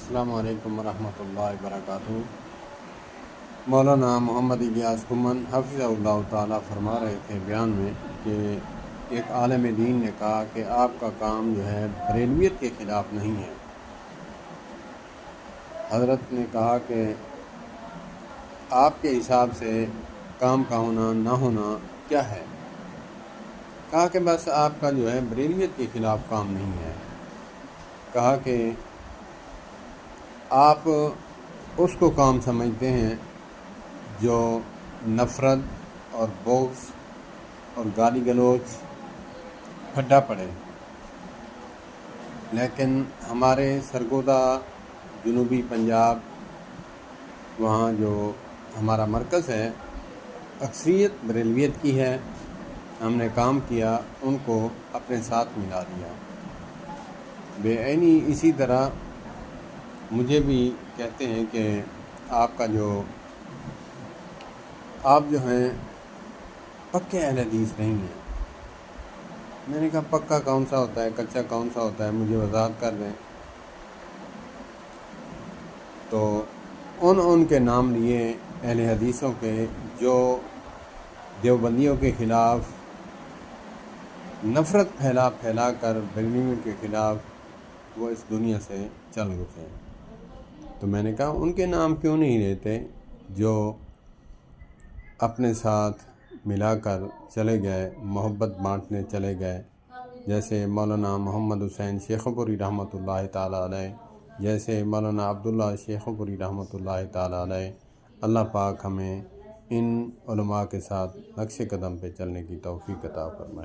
السلام علیکم ورحمۃ اللہ وبرکاتہ۔ مولانا محمد الیاس کمن حفظہ اللہ تعالیٰ فرما رہے تھے بیان میں کہ ایک عالم دین نے کہا کہ آپ کا کام جو ہے بریلویت کے خلاف نہیں ہے۔ حضرت نے کہا کہ آپ کے حساب سے کام کا ہونا نہ ہونا کیا ہے؟ کہا کہ بس آپ کا جو ہے بریلویت کے خلاف کام نہیں ہے۔ کہا کہ آپ اس کو کام سمجھتے ہیں جو نفرت اور بغض اور گالی گلوچ پھڈا پڑے، لیکن ہمارے سرگودہ جنوبی پنجاب وہاں جو ہمارا مرکز ہے اکثریت بریلویت کی ہے۔ ہم نے کام کیا، ان کو اپنے ساتھ ملا دیا۔ بے عینی اسی طرح مجھے بھی کہتے ہیں کہ آپ جو ہیں پکے اہل حدیث نہیں ہیں۔ میں نے کہا پکا کون سا ہوتا ہے، کچا کون سا ہوتا ہے، مجھے وضاحت کر دیں۔ تو ان کے نام لیے اہل حدیثوں کے جو دیوبندیوں کے خلاف نفرت پھیلا کر بریلویوں کے خلاف وہ اس دنیا سے چل گئے۔ تو میں نے کہا ان کے نام کیوں نہیں لیتے جو اپنے ساتھ ملا کر چلے گئے، محبت بانٹنے چلے گئے، جیسے مولانا محمد حسین شیخو پوری رحمۃ اللہ تعالیٰ علیہ، جیسے مولانا عبداللہ شیخو پوری رحمۃ اللہ تعالیٰ علیہ۔ اللہ پاک ہمیں ان علماء کے ساتھ نقش قدم پہ چلنے کی توفیق عطا فرمائے۔